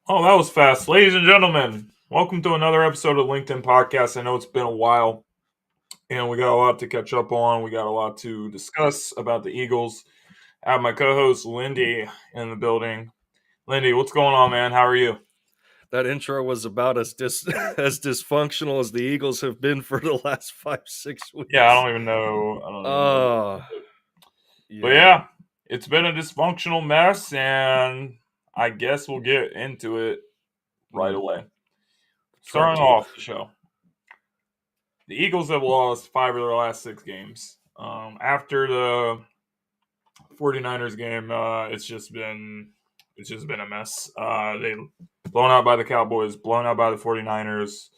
Oh, that was fast. Ladies and gentlemen, welcome to another episode of LinkedIn Podcast. I know it's been a while and we got a lot to catch up on. We got a lot to discuss about the Eagles. I have my co host, Lindy, in the building. Lindy, what's going on, man? How are you? That intro was about as as dysfunctional as the Eagles have been for the last 5-6 Yeah, I weeks. don't even know. I don't even know what Uh to do. But yeah. yeah, it's been a dysfunctional mess, and I guess we'll get into it right Mm, away. try Starting to. off the show, the Eagles have lost 5 of their last 6 games. After the 49ers game, it's just been a mess. They blown out by the Cowboys, blown out by the 49ers,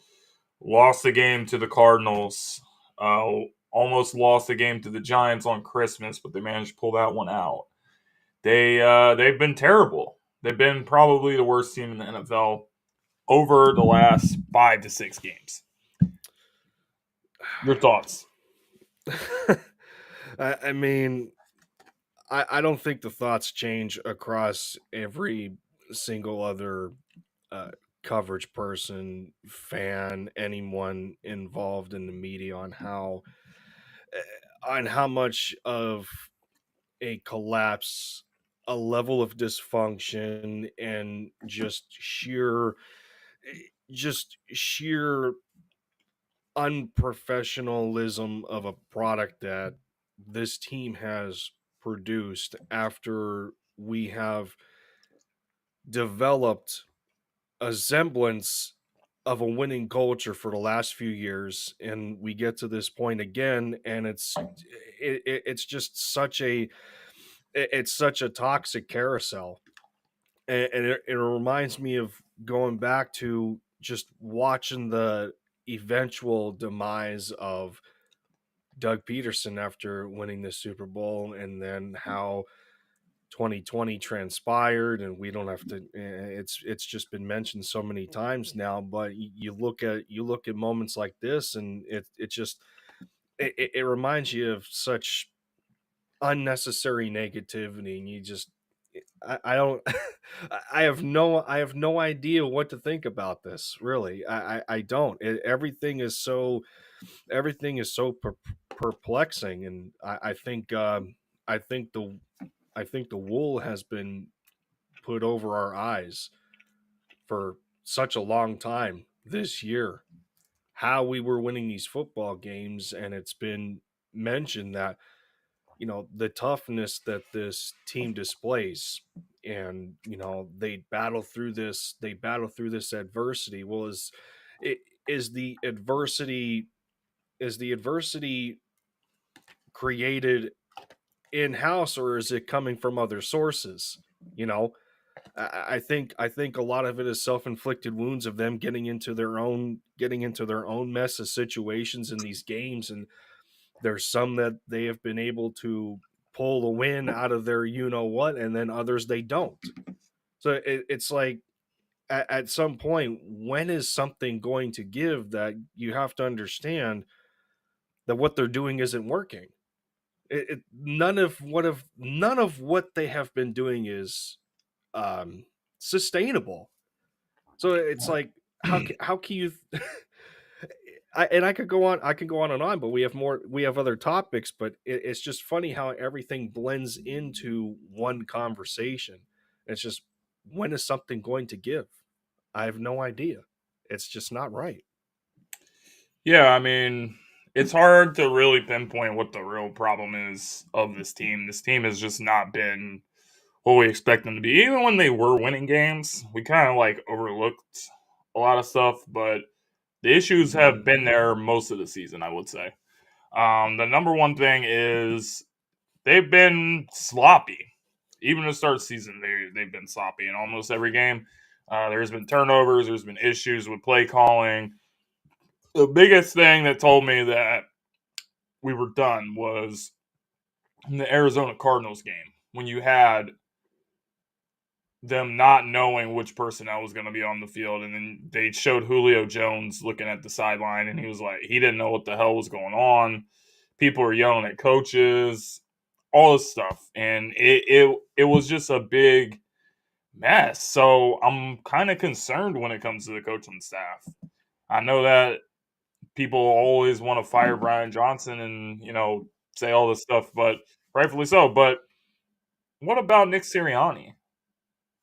lost the game to the Cardinals, almost lost the game to the Giants on Christmas, but they managed to pull that one out. They've been terrible. They've been probably the worst team in the NFL over the last 5 to 6 games. Your thoughts? I mean, I don't think the thoughts change across every single other uh, coverage person, fan, anyone involved in the media on how much of a collapse, a level of dysfunction, and just sheer unprofessionalism of a product that this team has produced after we have developed a semblance of a winning culture for the last few years, and we get to this point again, and it's just it's such a toxic carousel. And it reminds me of going back to just watching the eventual demise of Doug Peterson after winning the Super Bowl, and then how 2020 transpired. And we don't have to, it's just been mentioned so many times now, but you look at moments like this, and it just it reminds you of such unnecessary negativity, and you just I don't I have no idea what to think about this, really. I don't. Everything is so perplexing, and I think the wool has been put over our eyes for such a long time this year, how we were winning these football games. And it's been mentioned that the toughness that this team displays, and they battle through this adversity. Well, it is the adversity created in house, or is it coming from other sources? you know I think a lot of it is self-inflicted wounds of them getting into their own mess of situations in these games. And there's some that they have been able to pull the win out of their what, and then others they don't. So it's like, at some point, when is something going to give, that you have to understand that what they're doing isn't working? None of what they have been doing is um, sustainable. So it's like, how can you I could go on and on, but we have other topics. But it's just funny how everything blends into one conversation. It's just, when is something going to give? I have no idea. It's just not right. Yeah, I mean, it's hard to really pinpoint what the real problem is of this team. This team has just not been what we expect them to be. Even when they were winning games, we kind of like overlooked a lot of stuff, but the issues have been there most of the season, I would say. The number one thing is they've been sloppy. Even to start the season, they've been sloppy in almost every game. There's been turnovers, there's been issues with play calling. The biggest thing that told me that we were done was in the Arizona Cardinals game when you had them not knowing which personnel was going to be on the field, and then they showed Julio Jones looking at the sideline, and he was like, he didn't know what the hell was going on. People were yelling at coaches, all this stuff, and it was just a big mess. So I'm kind of concerned when it comes to the coaching staff. I know that people always want to fire Brian Johnson and, say all this stuff, but rightfully so. But what about Nick Sirianni?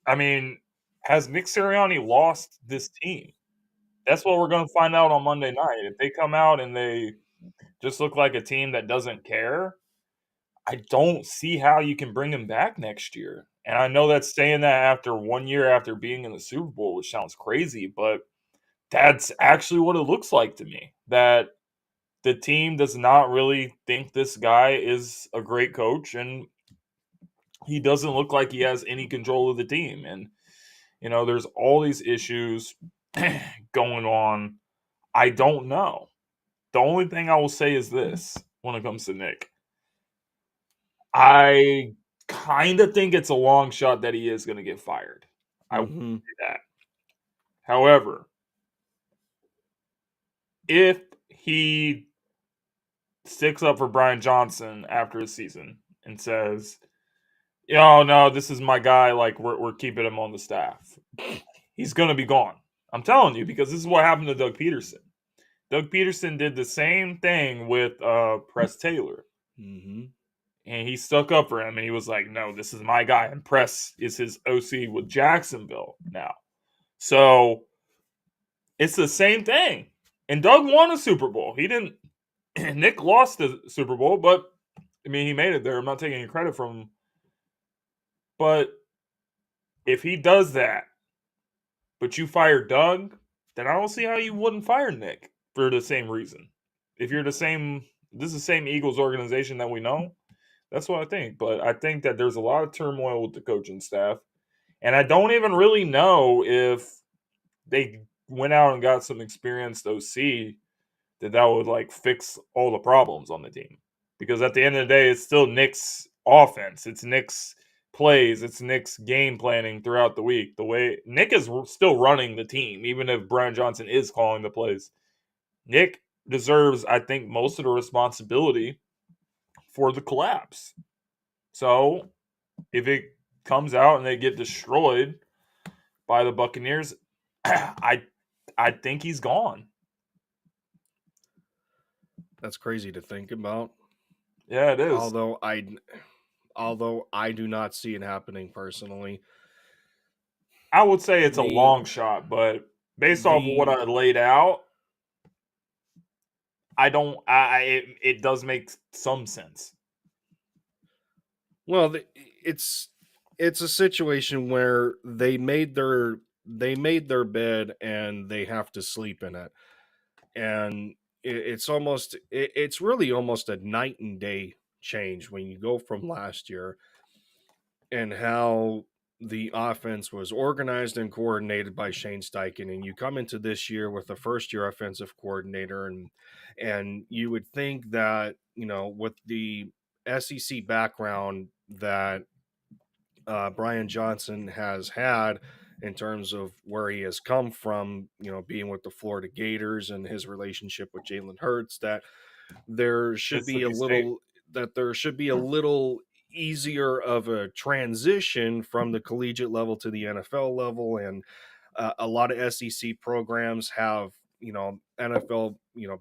I mean, has Nick Sirianni lost this team? That's what we're going to find out on Monday night. If they come out and they just look like a team that doesn't care, I don't see how you can bring him back next year. And I know that's saying that after 1 year after being in the Super Bowl, which sounds crazy, but that's actually what it looks like to me. That the team does not really think this guy is a great coach, and he doesn't look like he has any control of the team. And, there's all these issues going on. I don't know. The only thing I will say is this when it comes to Nick. I kind of think it's a long shot that he is going to get fired. I will Mm-hmm. say that. However, if he sticks up for Brian Johnson after his season and says, "Oh no, this is my guy. Like we're keeping him on the staff," he's going to be gone. I'm telling you because this is what happened to Doug Peterson. Doug Peterson did the same thing with Press Taylor. Mm-hmm. And he stuck up for him, and he was like, "No, this is my guy." And Press is his OC with Jacksonville now, so it's the same thing. And Doug won a Super Bowl. He didn't. Nick lost the Super Bowl, but I mean, he made it there. I'm not taking any credit from him, but if he does that, but you fire Doug, then I don't see how you wouldn't fire Nick for the same reason. If you're this is the same Eagles organization that we know. That's what I think. But I think that there's a lot of turmoil with the coaching staff. And I don't even really know if they went out and got some experienced OC that would like fix all the problems on the team. Because at the end of the day, it's still Nick's offense. It's Nick's plays. It's Nick's game planning throughout the week. The way Nick is still running the team, even if Brian Johnson is calling the plays. Nick deserves, I think, most of the responsibility for the collapse. So if it comes out and they get destroyed by the Buccaneers, I think he's gone. That's crazy to think about. Yeah, it is. Although I do not see it happening personally. I would say it's a The long shot, but based off of what the I laid out, I don't. It does make some sense. well, it's it's a situation where they made their bed and they have to sleep in it, and it's really almost a night and day change when you go from last year and how the offense was organized and coordinated by Shane Steichen, and you come into this year with a first year offensive coordinator, and you would think that, with the SEC background that Brian Johnson has had in terms of where he has come from, being with the Florida Gators and his relationship with Jalen Hurts, there should be a Mississippi State. little there should be a little easier of a transition from the collegiate level to the NFL level. And a lot of SEC programs have, NFL,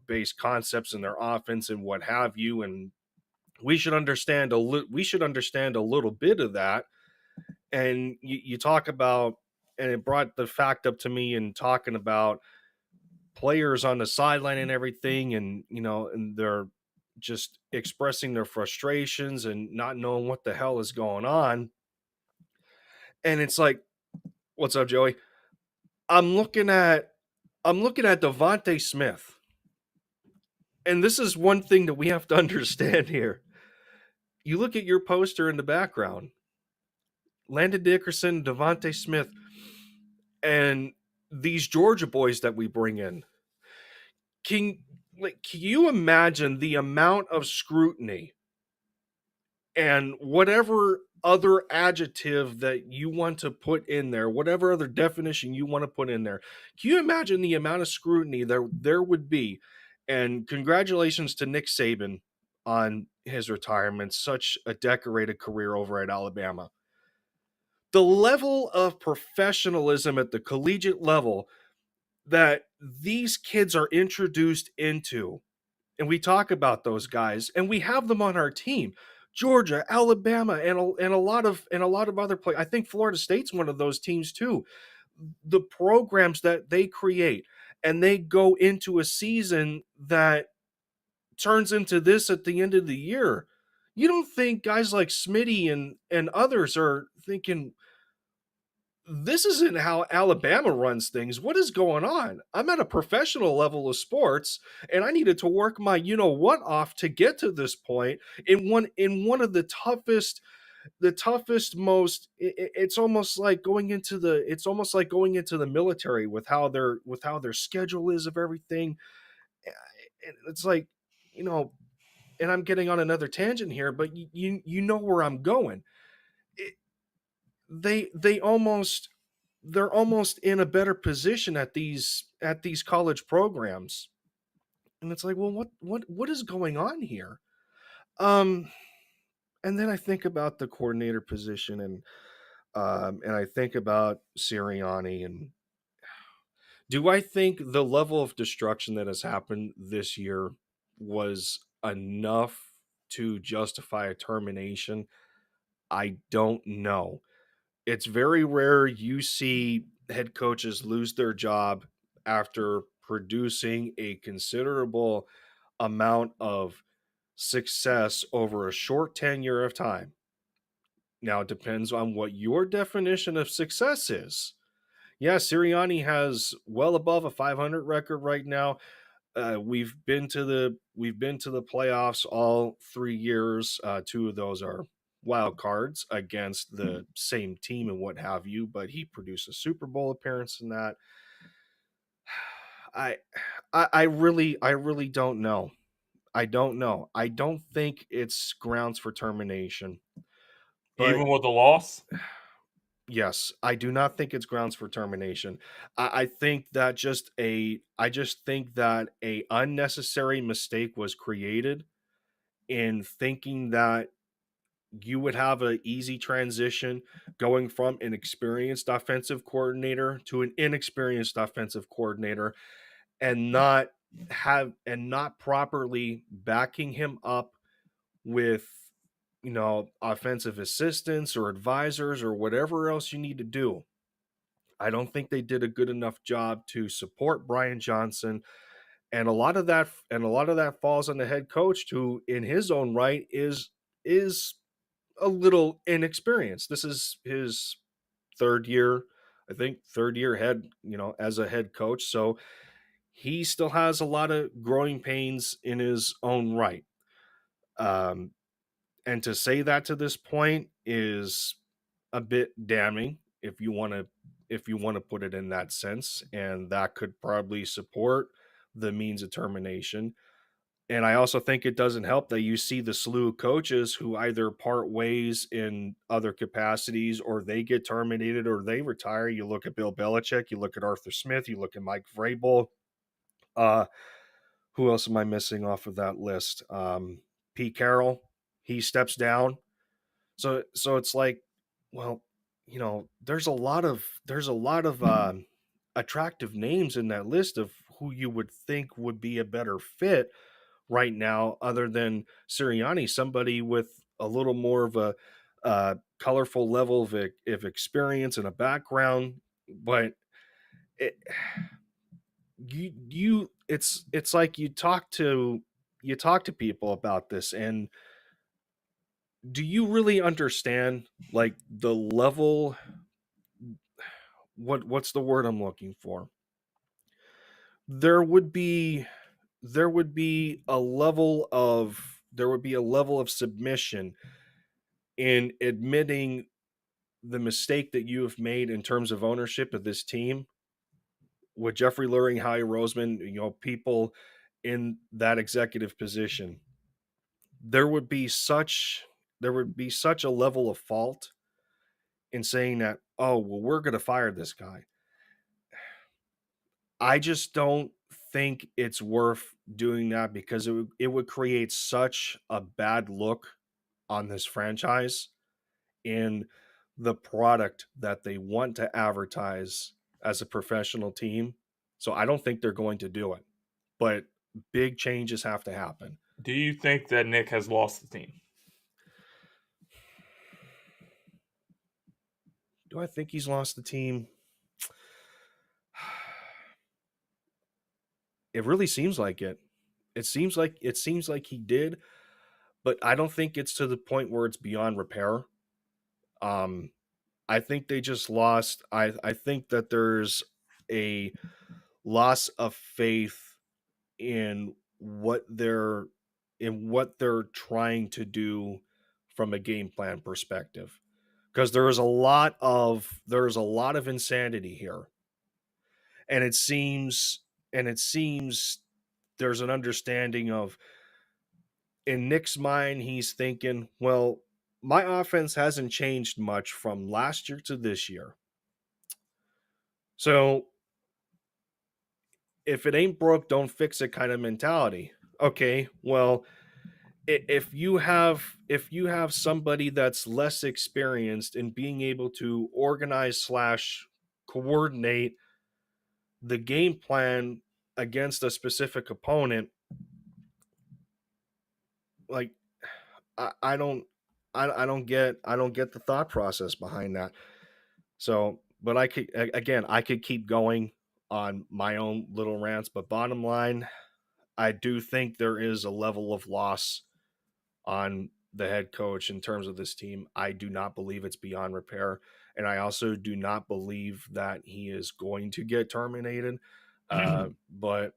based concepts in their offense and what have you, and we should understand a little bit of that. And you talk about, and it brought the fact up to me in talking about players on the sideline and everything, and and they're just expressing their frustrations and not knowing what the hell is going on. And it's like, what's up, Joey? I'm looking at Devontae Smith. And this is one thing that we have to understand here. You look at your poster in the background, Landon Dickerson, Devontae Smith, and these Georgia boys that we bring in. Can can you imagine the amount of scrutiny and whatever other adjective that you want to put in there, whatever other definition you want to put in there? Can you imagine the amount of scrutiny there would be? And congratulations to Nick Saban on his retirement, such a decorated career over at Alabama. the level of professionalism at the collegiate level that these kids are introduced into, and we talk about those guys, and we have them on our team. Georgia, Alabama, and a lot of other players. I think Florida State's one of those teams too. The programs that they create, and they go into a season that turns into this at the end of the year. You don't think guys like Smitty and others are thinking, this isn't how Alabama runs things. What is going on? I'm at a professional level of sports, and I needed to work my you know what off to get to this point in one of the toughest most it's almost like going into the military with how their schedule is of everything. It's like, you know, and I'm getting on another tangent here, but you know where I'm going. It, they almost they're almost in a better position at these college programs, and it's like, well, what is going on here? Um, and then I think about the coordinator position, and I think about Sirianni, and do I think the level of destruction that has happened this year was enough to justify a termination? I don't know. It's very rare you see head coaches lose their job after producing a considerable amount of success over a short tenure of time. Now, it depends on what your definition of success is. Yeah, Sirianni has well above a 500 record right now. We've been to the playoffs all 3 years. Two of those are wild cards against the same team and what have you. But he produced a Super Bowl appearance in that. I I really don't know. I don't know. I don't think it's grounds for termination. But Even with the loss? yes, I do not think it's grounds for termination. I think that I just think that a unnecessary mistake was created in thinking that you would have an easy transition going from an experienced offensive coordinator to an inexperienced offensive coordinator, and not properly backing him up with, you know, offensive assistants or advisors or whatever else you need to do. I don't think they did a good enough job to support Brian Johnson, and a lot of that falls on the head coach, who in his own right is a little inexperienced. This is his third year, I think third year head, you know, as a head coach, so he still has a lot of growing pains in his own right. Um, and to say that to this point is a bit damning, if you want to put it in that sense, and that could probably support the means of termination. And I also think it doesn't help that you see the slew of coaches who either part ways in other capacities, or they get terminated, or they retire. You look at Bill Belichick, you look at Arthur Smith, you look at Mike Vrabel. Uh, who else am I missing off of that list? Pete Carroll, he steps down. So it's like, well, you know, there's a lot of attractive names in that list of who you would think would be a better fit right now, other than Sirianni, somebody with a little more of a colorful level of experience and a background. But it, it's like you talk to people about this, and do you really understand like the level, what's the word I'm looking for? There would be there would be a level of submission in admitting the mistake that you have made in terms of ownership of this team with Jeffrey Lurie, Howie Roseman, you know, people in that executive position. There would be such a level of fault in saying that, oh, well, we're going to fire this guy. I just don't think it's worth doing that, because it would create such a bad look on this franchise. And the product that they want to advertise as a professional team. So I don't think they're going to do it. But big changes have to happen. Do you think that Nick has lost the team? Do I think he's lost the team? It really seems like it. It seems like he did, but I don't think it's to the point where it's beyond repair. Um, I think they just lost. I think that there's a loss of faith in what they're trying to do from a game plan perspective, because there's a lot of insanity here, and it seems there's an understanding of, in Nick's mind, he's thinking, well, my offense hasn't changed much from last year to this year. So if it ain't broke, don't fix it kind of mentality. Okay, well, if you have somebody that's less experienced in being able to organize slash coordinate the game plan against a specific opponent, like I don't I don't get the thought process behind that. So, but I could keep going on my own little rants, but bottom line, I do think there is a level of loss on the head coach in terms of this team. I do not believe it's beyond repair, and I also do not believe that he is going to get terminated. But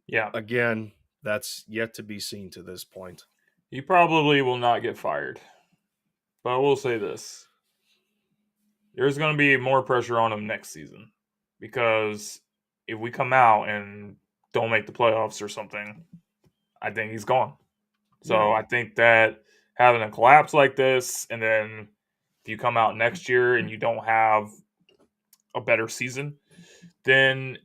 Yeah, again, that's yet to be seen to this point. he probably will not get fired. But I will say this: there's going to be more pressure on him next season because if we come out and don't make the playoffs or something, I think he's gone. So Yeah, I think that having a collapse like this, and then if you come out next year and you don't have a better season, then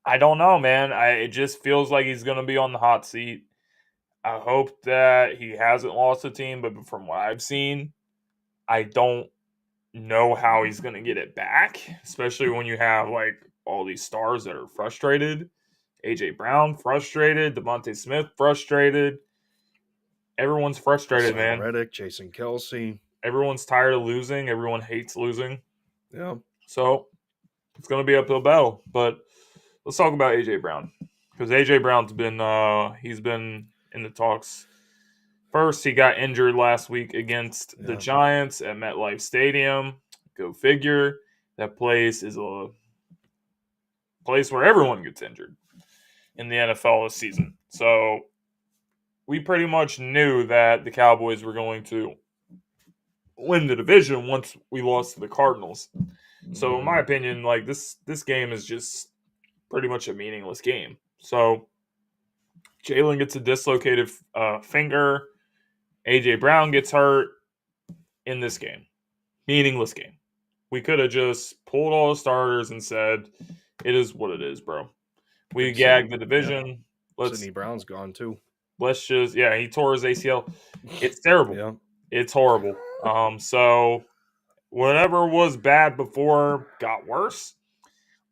I don't know, man. It just feels like he's going to be on the hot seat. I hope that he hasn't lost the team, but from what I've seen, I don't know how he's going to get it back, especially when you have like all these stars that are frustrated. AJ Brown frustrated, Devontae Smith frustrated. Everyone's frustrated, Hassan man. Reddick, Jason Kelsey. Everyone's tired of losing. Everyone hates losing. Yeah, So it's going to be an uphill battle. But let's talk about AJ Brown because AJ Brown's been he's been in the talks. First, he got injured last week against the yeah, Giants at MetLife Stadium. Go figure. That place is a place where everyone gets injured in the NFL this season. So we pretty much knew that the Cowboys were going to win the division once we lost to the Cardinals. So in my mhm, opinion, like this game is just pretty much a meaningless game. So Jalen gets a dislocated finger. AJ Brown gets hurt in this game. Meaningless game. We could have just pulled all the starters and said, "It is what it is, bro. I We think Sydney. gagged the Yeah, division. Sydney Let's Brown's gone too. just yeah." He tore his ACL. It's terrible. Yeah, It's horrible. So whatever was bad before got worse,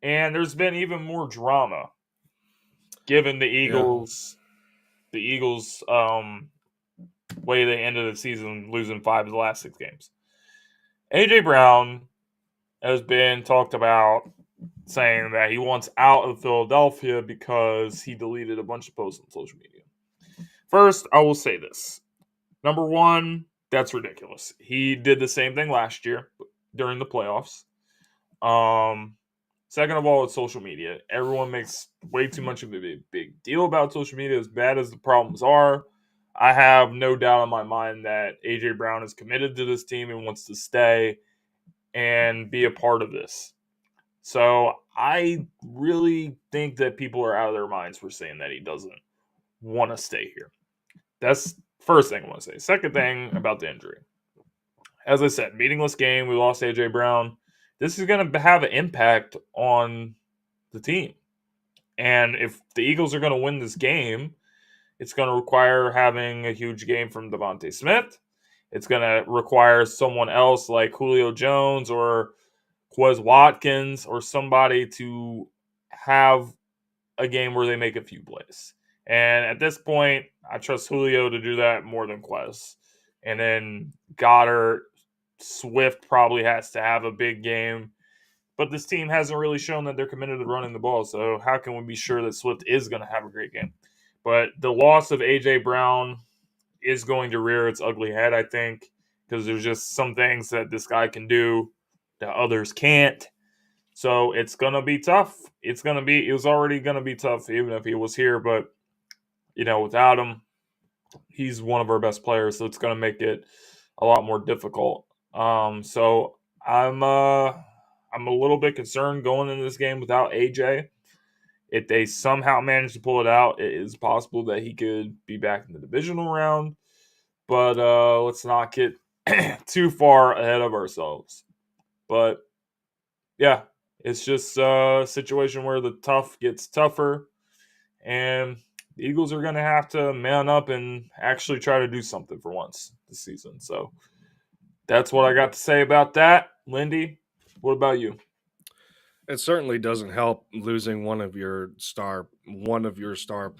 and there's been even more drama given yeah, the Eagles way they ended the season losing 5 of the last 6 games. AJ Brown has been talked about saying that he wants out of Philadelphia because he deleted a bunch of posts on social media. First, I will say this. Number one, that's ridiculous. He did the same thing last year during the playoffs. Um, Second of all, it's social media. Everyone makes way too much of a big deal about social media, as bad as the problems are. I have no doubt in my mind that AJ Brown is committed to this team and wants to stay and be a part of this. So I really think that people are out of their minds for saying that he doesn't want to stay here. That's first thing I want to say. Second thing about the injury. As I said, meaningless game. We lost AJ Brown. This is going to have an impact on the team. And if the Eagles are going to win this game, it's going to require having a huge game from Devontae Smith. It's going to require someone else like Julio Jones or Quez Watkins or somebody to have a game where they make a few plays. And at this point, I trust Julio to do that more than Quez. And then Goddard, Swift probably has to have a big game. But this team hasn't really shown that they're committed to running the ball. So how can we be sure that Swift is going to have a great game? But the loss of A.J. Brown is going to rear its ugly head, I think, because there's just some things that this guy can do that others can't. So it's gonna be tough. It was already gonna be tough even if he was here, but without him, he's one of our best players, so it's gonna make it a lot more difficult. So I'm a little bit concerned going into this game without AJ. If they somehow manage to pull it out, it is possible that he could be back in the divisional round. But let's not get too far ahead of ourselves. But yeah, it's just a situation where the tough gets tougher, and the Eagles are going to have to man up and actually try to do something for once this season. So that's what I got to say about that. Lindy, what about you? It certainly doesn't help losing one of your star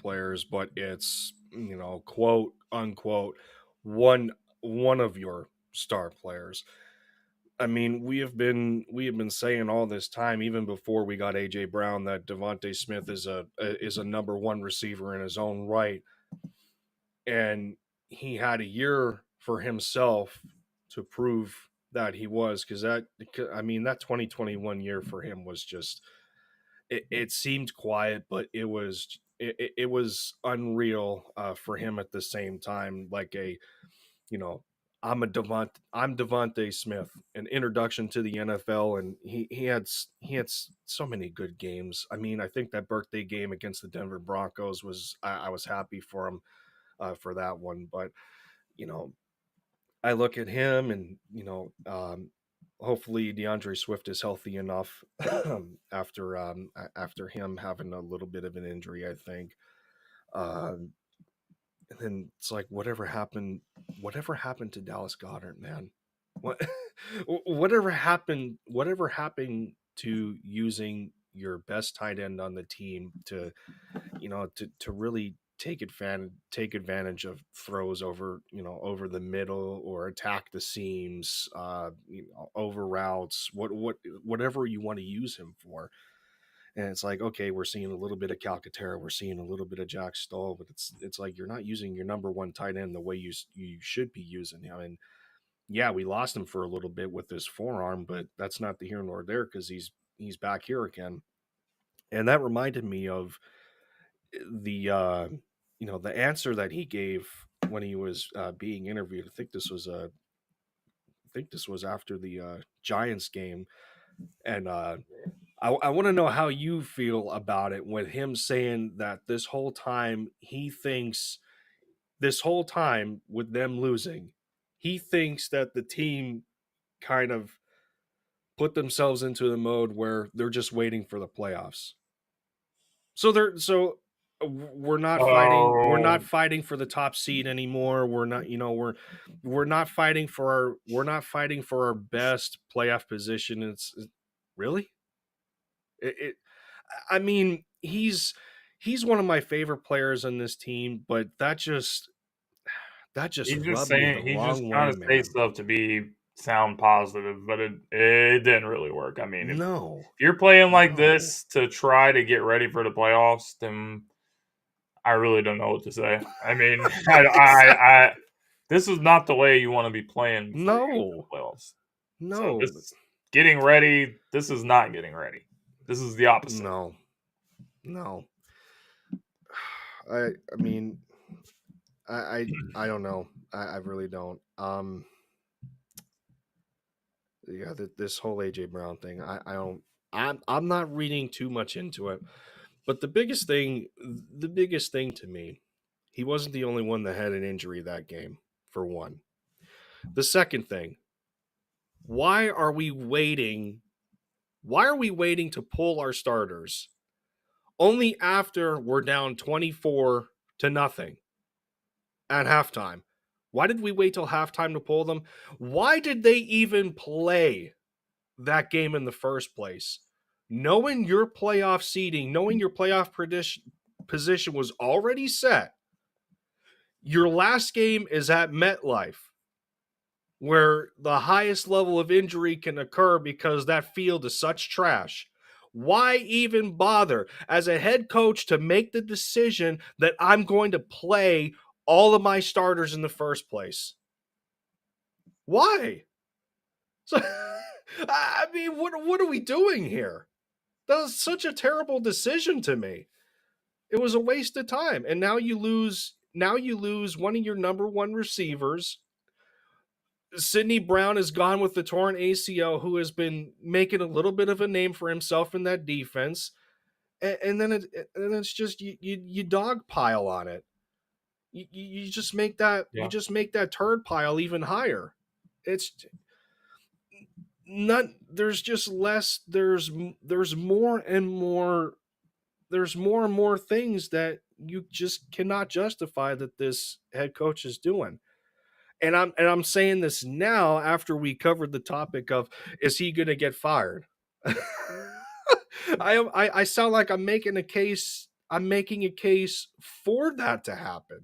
players, but it's, quote unquote, one of your star players. I mean, we have been saying all this time, even before we got AJ Brown, that Devontae Smith is a number one receiver in his own right, and he had a year for himself to prove that he was, because that 2021 year for him was just, it seemed quiet, but it was unreal for him at the same time. Like you know, I'm Devontae Smith, an introduction to the NFL, and he had so many good games. I mean, I think that birthday game against the Denver Broncos was, I was happy for him for that one. But you know, I look at him, and hopefully DeAndre Swift is healthy enough after him having a little bit of an injury, I think. Um, and then it's like, whatever happened to Dallas Goddard, man? What whatever happened to using your best tight end on the team to really take advantage of throws over the middle, or attack the seams, over routes, whatever you want to use him for. And it's like, okay, we're seeing a little bit of Calcaterra, we're seeing a little bit of Jack Stoll, but it's like, you're not using your number one tight end the way you should be using him. And yeah, we lost him for a little bit with this forearm, but that's not the here nor there, because he's back here again. And that reminded me of the answer that he gave when he was being interviewed. I think this was after the Giants game, and I want to know how you feel about it, with him saying that this whole time with them losing, he thinks that the team kind of put themselves into the mode where they're just waiting for the playoffs. We're not fighting. We're Oh, not fighting for the top seed anymore. We're not. We're not fighting for our. We're not fighting for our best playoff position. Really. I mean, he's one of my favorite players on this team, but that just rubbed me the he's just wrong trying way, to say man. stuff to be sound positive, but it didn't really work. I mean, if No, you're playing like no. this to try to get ready for the playoffs, then I really don't know what to say. I mean, Exactly. this is not the way you want to be playing before you get to No, the playoffs. So no, this getting ready, this is not getting ready. This is the opposite. no, no. I mean, I don't know. I really don't. Yeah, this whole AJ Brown thing, I don't. I'm not reading too much into it. But the biggest thing to me, he wasn't the only one that had an injury that game, for one. The second thing, why are we waiting? Why are we waiting to pull our starters only after we're down 24 to nothing at halftime? Why did we wait till halftime to pull them? Why did they even play that game in the first place? Knowing your playoff seeding, knowing your playoff position was already set, your last game is at MetLife, where the highest level of injury can occur because that field is such trash. Why even bother as a head coach to make the decision that I'm going to play all of my starters in the first place? Why? So, I mean, what are we doing here? That was such a terrible decision to me. It was a waste of time. And now you lose one of your number one receivers. Sidney Brown is gone with the torn ACL, who has been making a little bit of a name for himself in that defense. And then it's just you dog pile on it. You just make that turd pile even higher. It's not there's just less there's more and more things that you just cannot justify that this head coach is doing. And I'm saying this now after we covered the topic of, is he going to get fired? I sound like I'm making a case for that to happen.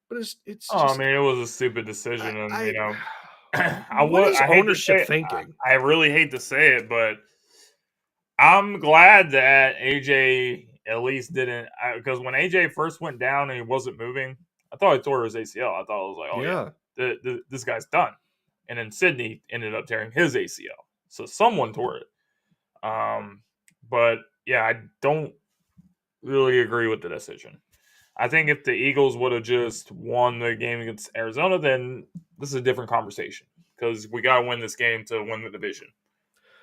But it's Oh, I just mean, it was a stupid decision, and I what would is I hate to ownership say it, thinking? I really hate to say it, but I'm glad that AJ at least didn't, because when AJ first went down and he wasn't moving, I thought he tore his ACL. I thought I was like, oh Yeah. yeah, this guy's done. And then Sydney ended up tearing his ACL, so someone tore it. But yeah, I don't really agree with the decision. I think if the Eagles would have just won the game against Arizona, then this is a different conversation because we got to win this game to win the division.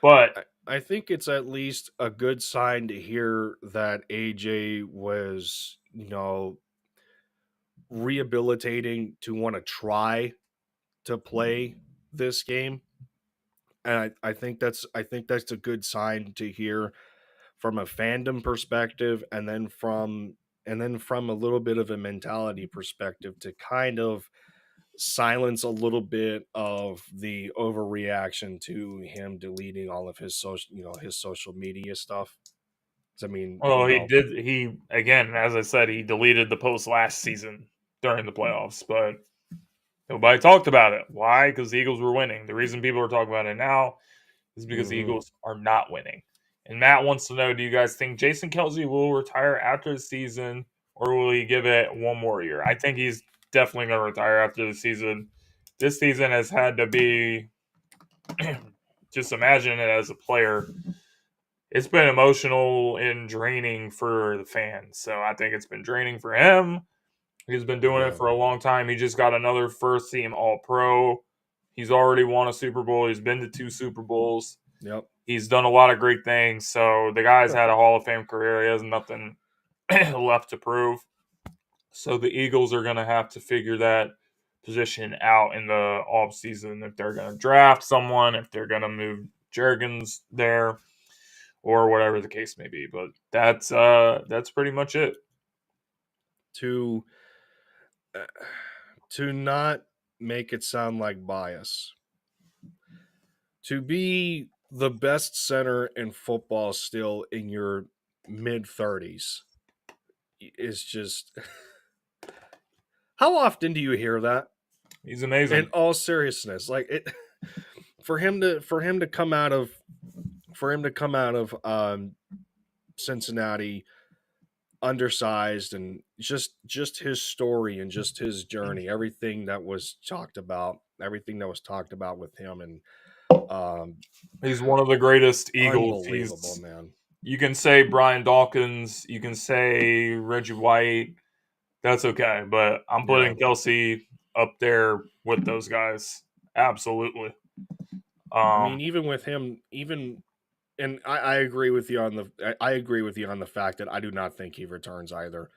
But I think it's at least a good sign to hear that AJ was, rehabilitating to want to try to play this game. And I think that's a good sign to hear from a fandom perspective, and then from a little bit of a mentality perspective to kind of silence a little bit of the overreaction to him deleting all of his social media stuff. I mean, well, he did. He again, as I said, he deleted the post last season during the playoffs, but nobody talked about it. Why? Because the Eagles were winning. The reason people are talking about it now is because the Eagles are not winning. And Matt wants to know: do you guys think Jason Kelsey will retire after the season, or will he give it one more year? I think he's definitely going to retire after the season. This season has had to be just imagine it as a player. It's been emotional and draining for the fans. So I think it's been draining for him. He's been doing it for a long time. He just got another first team All Pro. He's already won a Super Bowl. He's been to 2 Super Bowls. Yep. He's done a lot of great things. So the guy's had a Hall of Fame career. He has nothing left to prove. So the Eagles are going to have to figure that position out in the offseason if they're going to draft someone, if they're going to move Juergens there, or whatever the case may be. But that's pretty much it. To not make it sound like bias, to be the best center in football still in your mid-30s is just how often do you hear that? He's amazing. In all seriousness, like it for him to come out of Cincinnati undersized, and just his story and just his journey, everything that was talked about with him, and he's one of the greatest Eagles. Unbelievable, man. You can say Brian Dawkins, you can say Reggie White. That's okay, but I'm putting Kelsey up there with those guys. Absolutely. I mean, even with him, and I agree with you on the fact that I do not think he returns either.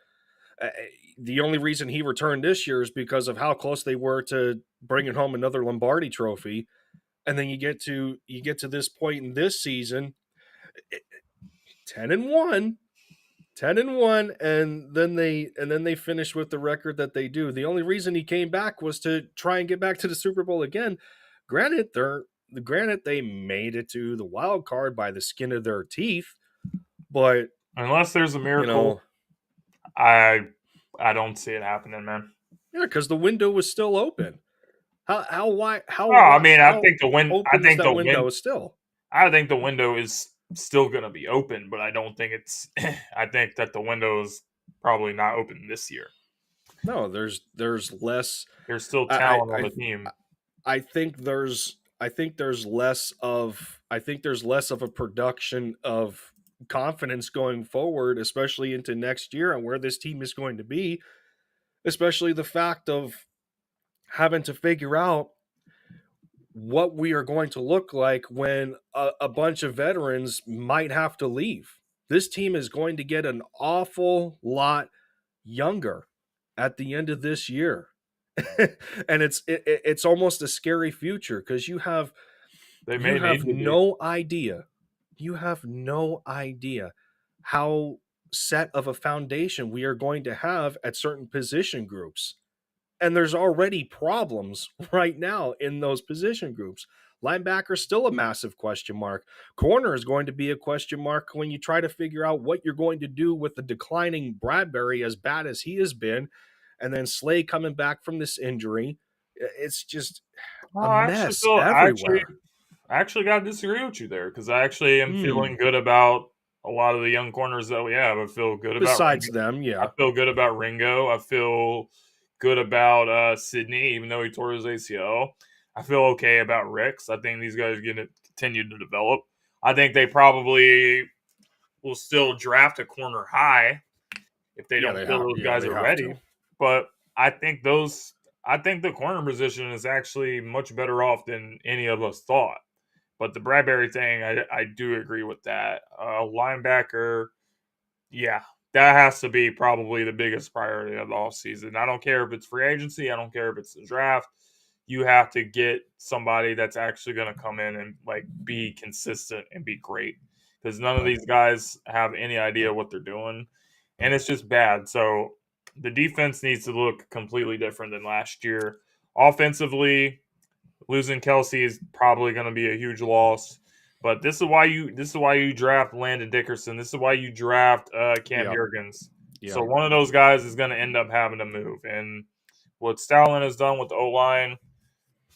The only reason he returned this year is because of how close they were to bringing home another Lombardi trophy. And then you get to this point in this season, 10-1, 10-1, and then they finished with the record that they do. The only reason he came back was to try and get back to the Super Bowl again. Granted, they made it to the wild card by the skin of their teeth, but Unless there's a you miracle, know, I don't see it happening, man. yeah, because the window was still open. How wide? Oh, I mean, How open is that window still? I think the window is still going to be open, but I don't think it's. I think that the window is probably not open this year. No, there's less. There's still I talent on the team. I think there's less of a production of confidence going forward, especially into next year and where this team is going to be, especially the fact of having to figure out what we are going to look like when a bunch of veterans might have to leave. This team is going to get an awful lot younger at the end of this year. And it's almost a scary future because you have no idea how set of a foundation we are going to have at certain position groups. And there's already problems right now in those position groups. Linebacker is still a massive question mark. Corner is going to be a question mark when you try to figure out what you're going to do with the declining Bradbury, as bad as he has been, and then Slay coming back from this injury. It's just a mess everywhere. I actually got to disagree with you there because I actually am feeling good about a lot of the young corners that we have. I feel good about besides them, yeah. I feel good about Ringo. I feel good about Sydney, even though he tore his ACL. I feel okay about Ricks. I think these guys are going to continue to develop. I think they probably will still draft a corner high if they don't feel those guys are ready. But I think the corner position is actually much better off than any of us thought. But the Bradbury thing, I do agree with that. Linebacker, yeah, that has to be probably the biggest priority of the offseason. I don't care if it's free agency. I don't care if it's the draft. You have to get somebody that's actually going to come in and like be consistent and be great because none of these guys have any idea what they're doing, and it's just bad. So the defense needs to look completely different than last year. Offensively, losing Kelsey is probably going to be a huge loss. But this is why you draft Landon Dickerson. This is why you draft Cam Jurgens. Yep. So one of those guys is going to end up having to move. And what Stoutland has done with the O-line,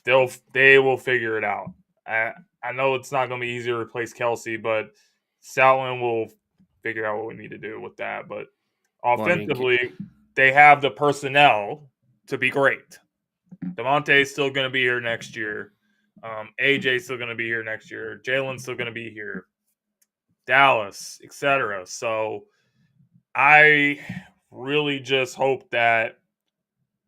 they will figure it out. I know it's not going to be easy to replace Kelsey, but Stoutland will figure out what we need to do with that. But offensively, they have the personnel to be great. DeMonte is still going to be here next year. AJ's still going to be here next year. Jalen's still going to be here. Dallas, etc. So I really just hope that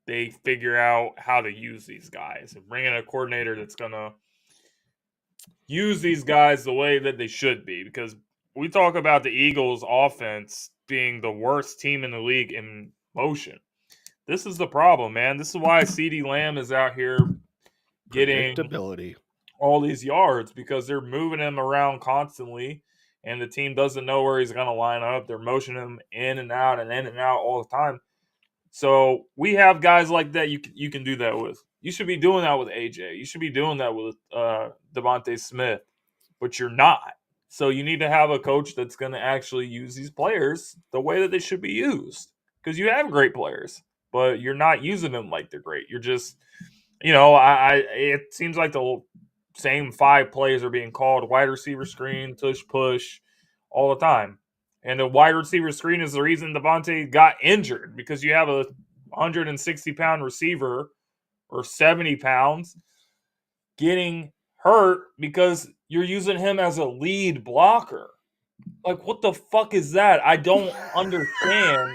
they figure out how to use these guys and bring in a coordinator that's going to use these guys the way that they should be. Because we talk about the Eagles' offense being the worst team in the league in motion. This is the problem, man. This is why CeeDee Lamb is out here getting all these yards because they're moving him around constantly, and the team doesn't know where he's going to line up. They're motioning him in and out all the time. So we have guys like that you can do that with. You should be doing that with AJ. You should be doing that with Devontae Smith, but you're not. So you need to have a coach that's going to actually use these players the way that they should be used because you have great players, but you're not using them like they're great. You're just, it seems like the same 5 plays are being called: wide receiver screen, tush push, all the time. And the wide receiver screen is the reason Devontae got injured because you have a 160-pound receiver or 70 pounds getting hurt because you're using him as a lead blocker. Like, what the fuck is that? I don't understand.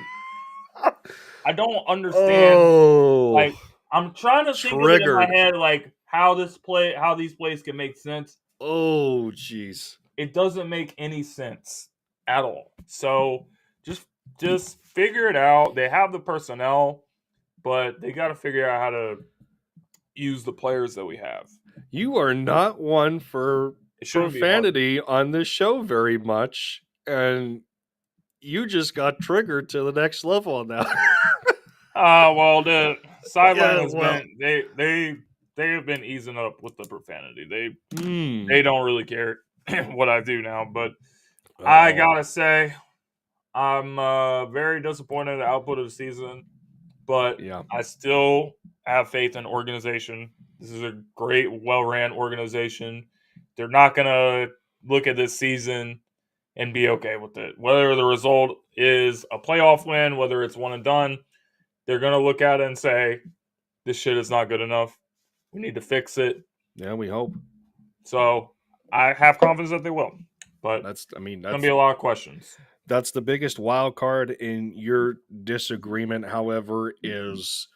Like, I'm trying to think of it in my head, like how these plays can make sense. Oh, jeez. It doesn't make any sense at all. So just figure it out. They have the personnel, but they got to figure out how to use the players that we have. You are not one for profanity on this show very much, and you just got triggered to the next level now. Well, the sideline Yeah, has well, been they have been easing up with the profanity. mm, They don't really care what I do now, but I uh-oh. gotta say I'm very disappointed in the output of the season, but Yeah, I still have faith in organization. This is a great, well-ran organization. They're not gonna look at this season and be okay with it. Whether the result is a playoff win, whether it's one and done, they're gonna look at it and say, "This shit is not good enough. We need to fix it." yeah, we hope. So I have confidence that they will, but I mean, it's gonna be a lot of questions. that's the biggest wild card in your disagreement, however, is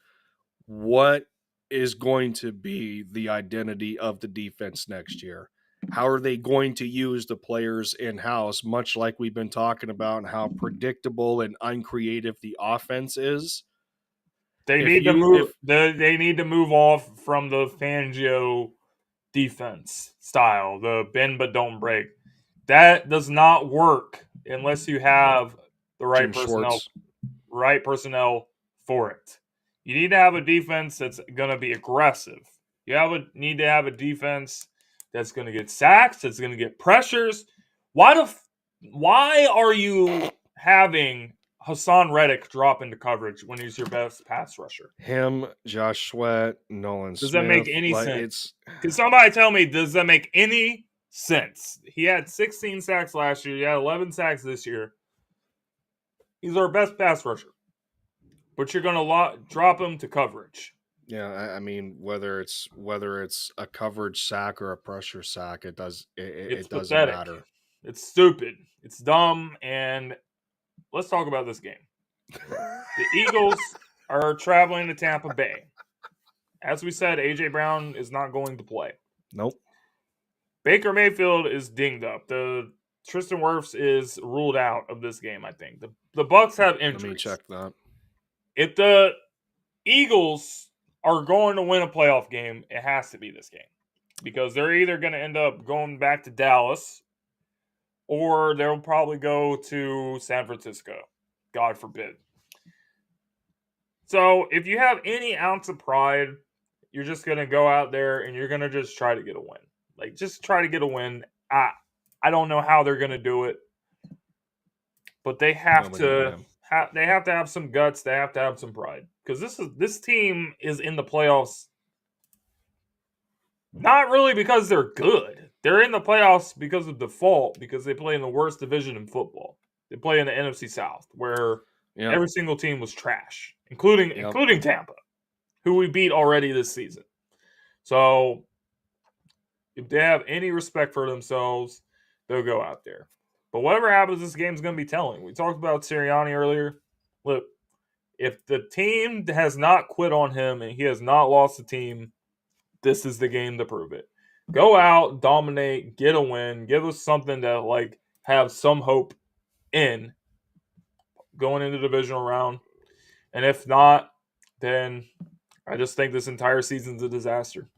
what is going to be the identity of the defense next year? How are they going to use the players in house, much like we've been talking about, and how predictable and uncreative the offense is? They If need to you, move. if They need to move off from the Fangio defense style, the bend but don't break. That does not work unless you have the Jim Schwartz, right personnel for it. You need to have a defense that's going to be aggressive. Need to have a defense that's going to get sacks, that's going to get pressures. Why are you having Hassan Reddick drop into coverage when he's your best pass rusher? him, Josh Sweat, Nolan Does that make Smith, any like sense? Can somebody tell me, does that make any sense? He had 16 sacks last year. He had 11 sacks this year. He's our best pass rusher. But you're going to drop him to coverage. yeah, I mean, whether it's a coverage sack or a pressure sack, It's it doesn't pathetic. matter. It's stupid. It's dumb. And let's talk about this game. The Eagles are traveling to Tampa Bay. As we said, A.J. Brown is not going to play. Nope. Baker Mayfield is dinged up. The Tristan Wirfs is ruled out of this game, I think. The Bucks have injuries. Let me check that. If the Eagles are going to win a playoff game, it has to be this game. Because they're either going to end up going back to Dallas or they'll probably go to San Francisco. God forbid. So if you have any ounce of pride, you're just going to go out there and you're going to just try to get a win. Like, just try to get a win. I don't know how they're going to do it, but they have to have some guts. They have to have some pride because this team is in the playoffs. Not really because they're good. They're in the playoffs because of default because they play in the worst division in football. They play in the NFC South where every single team was trash, including Tampa, who we beat already this season. So if they have any respect for themselves, they'll go out there. But whatever happens, this game's going to be telling. We talked about Sirianni earlier. Look, if the team has not quit on him and he has not lost the team, this is the game to prove it. Go out, dominate, get a win, give us something to have some hope in going into the divisional round. And if not, then I just think this entire season's a disaster.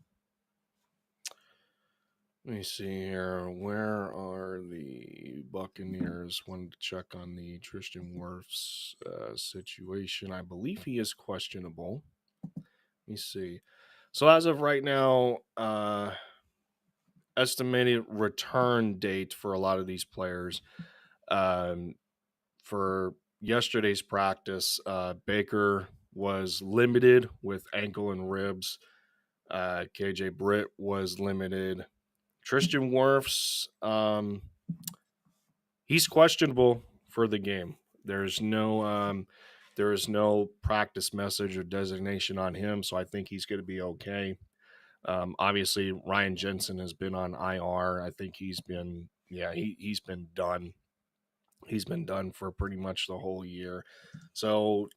Let me see here. Where are the Buccaneers? Wanted to check on the Tristan Wirfs situation. I believe he is questionable. Let me see. So as of right now, estimated return date for a lot of these players. For yesterday's practice, Baker was limited with ankle and ribs. KJ Britt was limited. Tristan Wirfs, he's questionable for the game. There is no practice message or designation on him, so I think he's going to be okay. Obviously, Ryan Jensen has been on IR. I think he's been done. He's been done for pretty much the whole year. So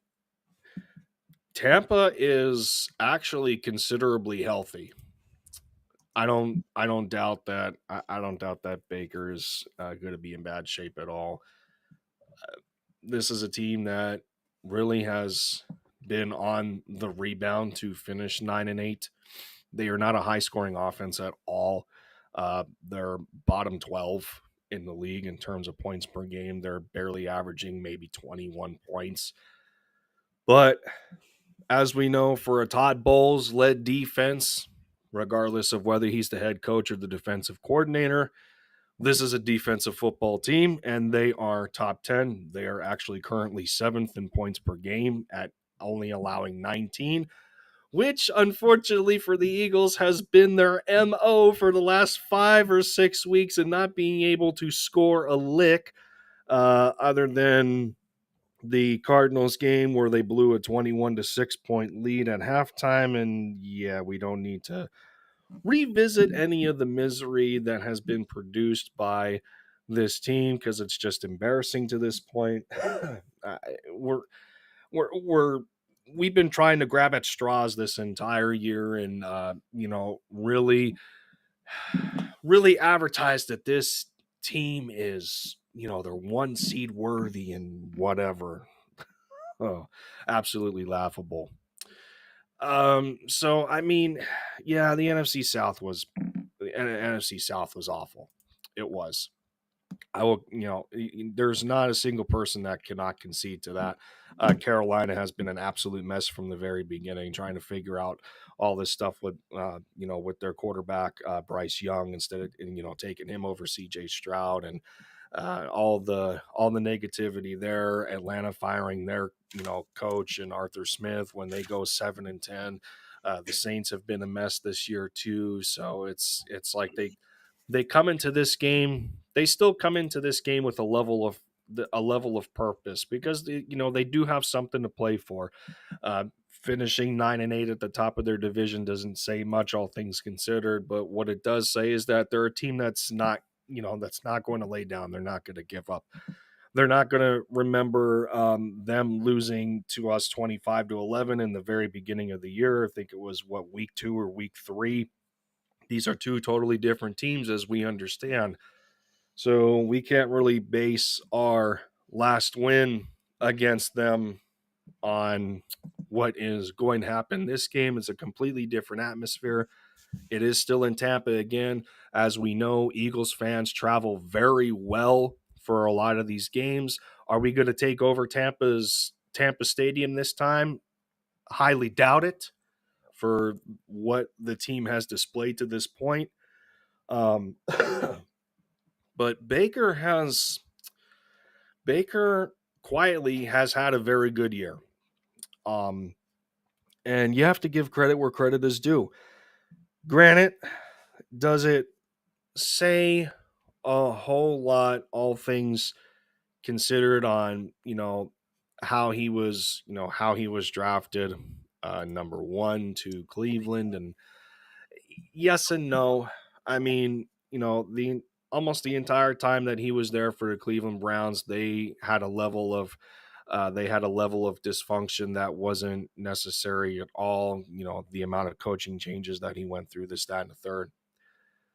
Tampa is actually considerably healthy. I don't doubt that. I don't doubt that Baker is going to be in bad shape at all. This is a team that really has been on the rebound to finish 9-8. They are not a high scoring offense at all. They're bottom 12 in the league in terms of points per game. They're barely averaging maybe 21 points. But as we know, for a Todd Bowles led defense, regardless of whether he's the head coach or the defensive coordinator, this is a defensive football team, and they are top 10. They are actually currently 7th in points per game at only allowing 19, which unfortunately for the Eagles has been their MO for the last 5 or 6 weeks, and not being able to score a lick other than the Cardinals game where they blew a 21-6 point lead at halftime. And yeah, we don't need to revisit any of the misery that has been produced by this team because it's just embarrassing to this point. we're we're we've been trying to grab at straws this entire year, and really advertise that this team is, they're 1 seed worthy and whatever. Oh, absolutely laughable. So I mean, yeah, the NFC South was awful. It was. I will, there's not a single person that cannot concede to that. Carolina has been an absolute mess from the very beginning, trying to figure out all this stuff with, with their quarterback Bryce Young, instead of taking him over C.J. Stroud, and all the negativity there. Atlanta firing their coach and Arthur Smith when they go 7-10. The Saints have been a mess this year too. So it's like they come into this game. They still come into this game with a level of purpose, because they do have something to play for. Finishing 9-8 at the top of their division doesn't say much, all things considered. But what it does say is that they're a team that's not going to lay down. They're not going to give up. They're not going to remember them losing to us 25-11 in the very beginning of the year. I think it was week 2 or week 3. These are 2 totally different teams, as we understand. So we can't really base our last win against them on what is going to happen. This game is a completely different atmosphere. It is still in Tampa again. As we know, Eagles fans travel very well for a lot of these games. Are we going to take over Tampa Stadium this time? Highly doubt it, for what the team has displayed to this point. But Baker quietly has had a very good year. And you have to give credit where credit is due. Granted, does it say a whole lot, all things considered, on how he was drafted number 1 to Cleveland? And yes and no. I mean, the almost the entire time that he was there for the Cleveland Browns, they had a level of dysfunction that wasn't necessary at all. The amount of coaching changes that he went through, this, that, and the third.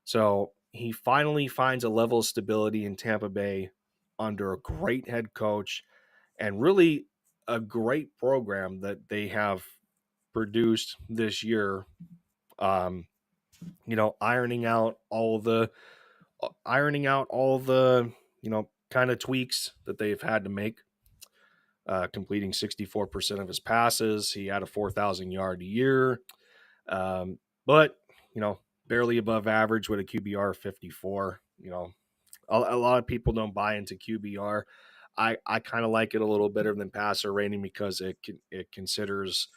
So he finally finds a level of stability in Tampa Bay under a great head coach, and really a great program that they have produced this year. Ironing out all the kind of tweaks that they've had to make. Completing 64% of his passes. He had a 4,000 yard year, but barely above average with a QBR of 54. A lot of people don't buy into QBR. I kind of like it a little better than passer rating, because it considers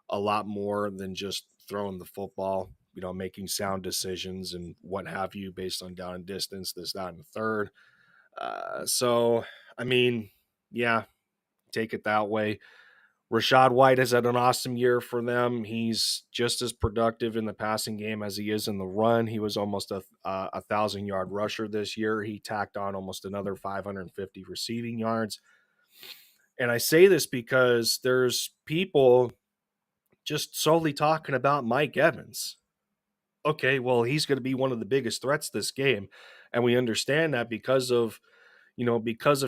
a lot more than just throwing the football, making sound decisions and what have you based on down and distance, this, that, and the third. So, I mean, yeah, take it that way. Rachaad White has had an awesome year for them. He's just as productive in the passing game as he is in the run. He was almost a 1,000-yard rusher this year. He tacked on almost another 550 receiving yards. And I say this because there's people just solely talking about Mike Evans. Okay, well, he's going to be one of the biggest threats this game. And we understand that because of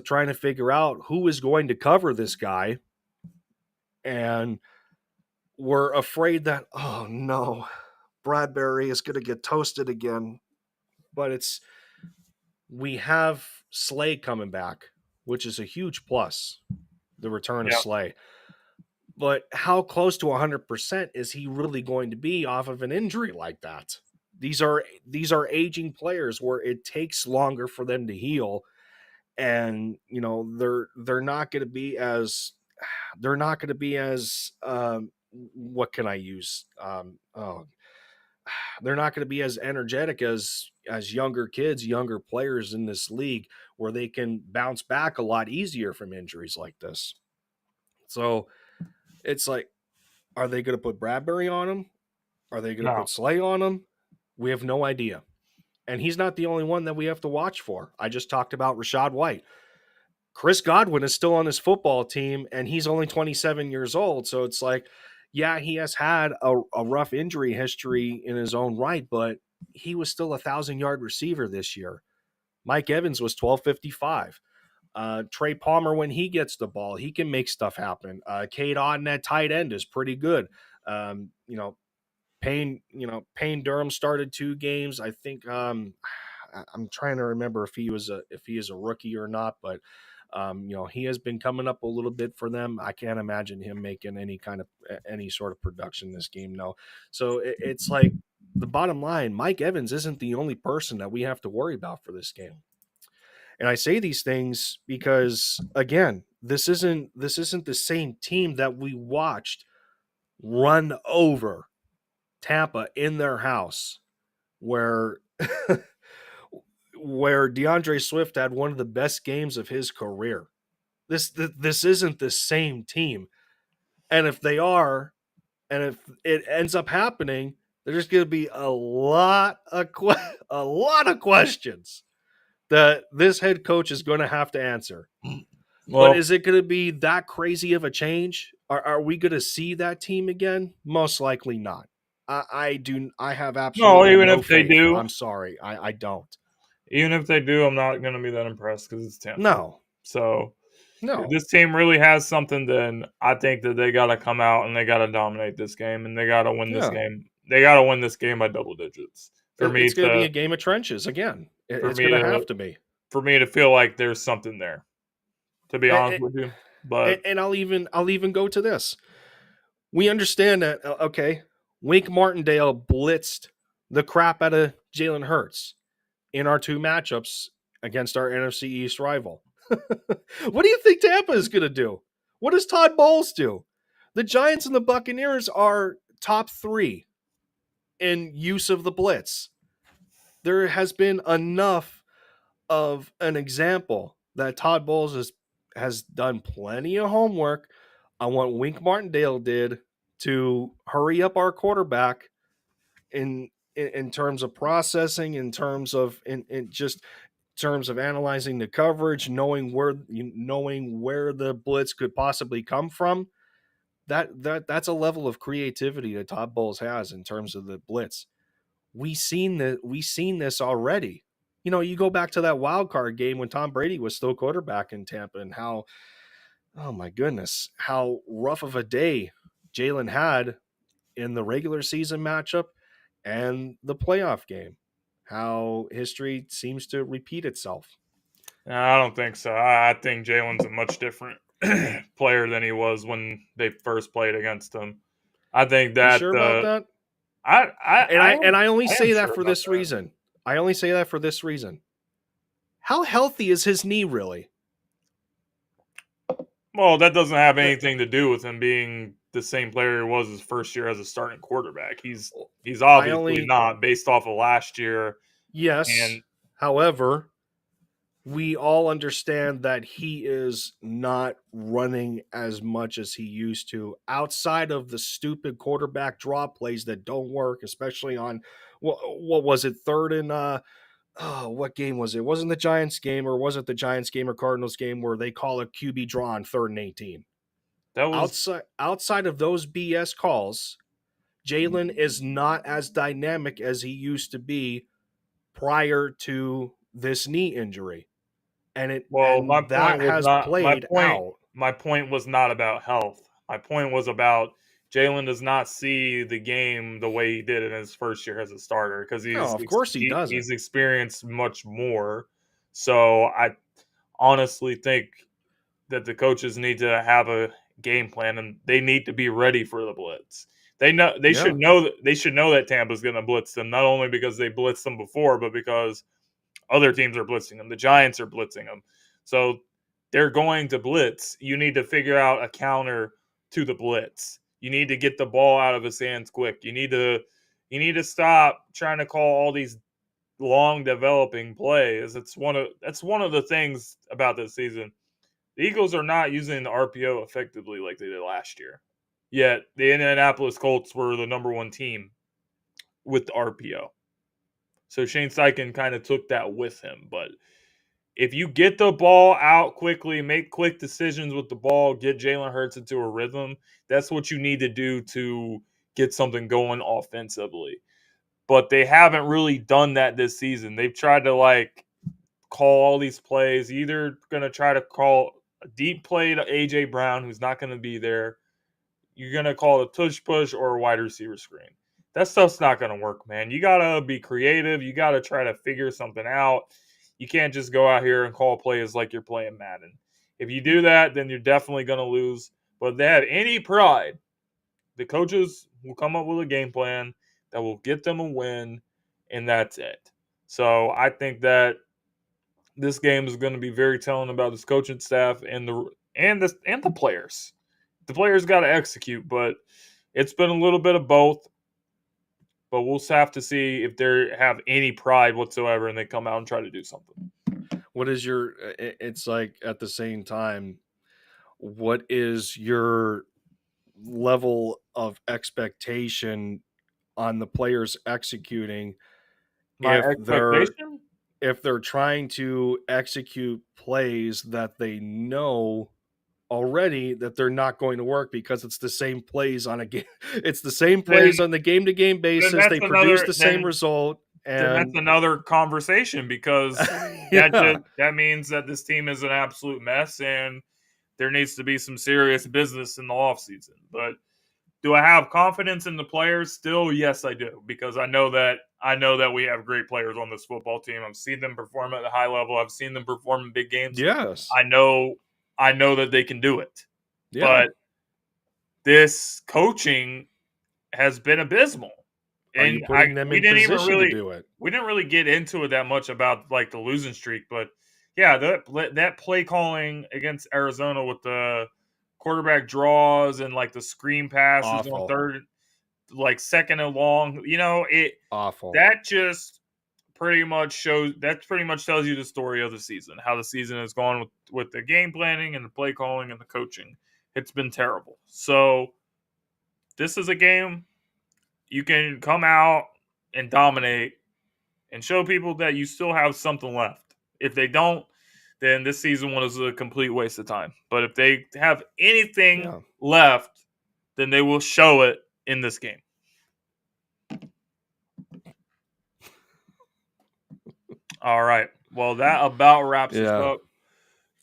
trying to figure out who is going to cover this guy. And we're afraid that, oh no, Bradbury is going to get toasted again. But it's We have Slay coming back, which is a huge plus, the return of Yeah. Slay. But how close to 100% is he really going to be off of an injury like that? These are aging players where it takes longer for them to heal, and they're not going to be as what can I use? They're not going to be as energetic as younger kids, younger players in this league, where they can bounce back a lot easier from injuries like this. So it's like, are they going to put Bradbury on him? Are they going to No. put Slay on him? We have no idea. And he's not the only one that we have to watch for. I just talked about Rashad White. Chris Godwin is still on his football team, and he's only 27 years old. So it's like, yeah, he has had a rough injury history in his own right, but he was still 1,000-yard receiver this year. Mike Evans was 1255. Trey Palmer, when he gets the ball, he can make stuff happen. Cade Otton at tight end is pretty good. Um, you know, Payne Durham started 2 games. I think I'm trying to remember if he is a rookie or not, but he has been coming up a little bit for them. I can't imagine him making any sort of production this game. No. So it's like, the bottom line, Mike Evans isn't the only person that we have to worry about for this game. And I say these things because, again, this isn't the same team that we watched run over Tampa in their house, where where DeAndre Swift had one of the best games of his career. This isn't the same team. And if they are, and if it ends up happening, there's going to be a lot of questions that this head coach is going to have to answer. But Well, is it going to be that crazy of a change? Are we going to see that team again? Most likely not. I have no, absolutely even no if they faith. do, I'm sorry. I don't. even if they do, I'm not going to be that impressed because it's Tampa. No. So if No. this team really has something, then I think that they got to come out and they got to dominate this game and they got to win this Yeah. game. They got to win this game by double digits for me It's going to be to a game of trenches again. for It's me going to to have to be. for me to feel like there's something there. To be honest with you, but And I'll even go to this. We understand that, okay, Wink Martindale blitzed the crap out of Jalen Hurts in our 2 matchups against our NFC East rival. What do you think Tampa is going to do? What does Todd Bowles do? The Giants and the Buccaneers are top 3 in use of the blitz. There has been enough of an example that Todd Bowles has done plenty of homework on what Wink Martindale did to hurry up our quarterback in terms of processing, in terms of in just terms of analyzing the coverage, knowing where the blitz could possibly come from. That's a level of creativity that Todd Bowles has in terms of the blitz. We seen this already. You go back to that wild card game when Tom Brady was still quarterback in Tampa, and how, oh my goodness, how rough of a day Jalen had in the regular season matchup and the playoff game. How history seems to repeat itself. I don't think so. I think Jalen's a much different player than he was when they first played against him. I think You that sure about that? And I I only I am say that sure for about this that. reason. I only say that for this reason. How healthy is his knee really? Well, that doesn't have Uh, anything to do with him being the same player he was his first year as a starting quarterback. He's I obviously only not based off of last year. Yes. And However, we all understand that he is not running as much as he used to, outside of the stupid quarterback draw plays that don't work, especially on what was it, third and what game was it? Wasn't the Giants game, or was it the Giants game or Cardinals game where they call a QB draw on 3rd and 18? that was Outside of those BS calls, Jalen is not as dynamic as he used to be prior to this knee injury. well, And that has played out. my point was not about health. My point was about Jalen does not see the game the way he did in his first year as a starter because No, of course he he's doesn't. experienced much more. So I honestly think that the coaches need to have a game plan and they need to be ready for the blitz. They Yeah. should know that Tampa's going to blitz them, not only because they blitzed them before, but because other teams are blitzing them. The Giants are blitzing them. So they're going to blitz. You need to figure out a counter to the blitz. You need to get the ball out of his hands quick. You need to stop trying to call all these long developing plays. That's one of the things about this season. The Eagles are not using the RPO effectively like they did last year. Yet the Indianapolis Colts were the number one team with the RPO. So Shane Steichen kind of took that with him. But if you get the ball out quickly, make quick decisions with the ball, get Jalen Hurts into a rhythm, that's what you need to do to get something going offensively. But they haven't really done that this season. They've tried to call all these plays. Either going to try to call a deep play to AJ Brown, who's not going to be there. You're going to call a tush push or a wide receiver screen. That stuff's not going to work, man. You got to be creative. You got to try to figure something out. You can't just go out here and call plays like you're playing Madden. If you do that, then you're definitely going to lose. But if they have any pride, the coaches will come up with a game plan that will get them a win, and that's it. So I think that this game is going to be very telling about this coaching staff and the players. The players got to execute, but it's been a little bit of both. But we'll have to see if they have any pride whatsoever and they come out and try to do something. What is your? It's like at the same time, what is your level of expectation on the players executing My if they're expectation? trying to execute plays that they know already that they're not going to work because it's the same plays on a game. It's the same Then plays on the game to game then basis. that's They produce another the same then result, then that's and another conversation because yeah, that means that this team is an absolute mess and there needs to be some serious business in the offseason. But do I have confidence in the players still? Yes, I do, because I know that we have great players on this football team. I've seen them perform at a high level. I've seen them perform in big games. yes, I know that they can do it. yeah. But this coaching has been abysmal. Are you And I putting them we in didn't even position to really do it? we didn't really get into it that much about the losing streak, but yeah, that play calling against Arizona with the quarterback draws and the screen passes on Awful, third, second and long, it awful. that just pretty much tells you the story of the season, how the season has gone with the game planning and the play calling and the coaching. It's been terrible. So this is a game you can come out and dominate and show people that you still have something left. If they don't, then this season was a complete waste of time. But if they have anything Yeah, left, then they will show it in this game. All right. Well, that about wraps us yeah. up.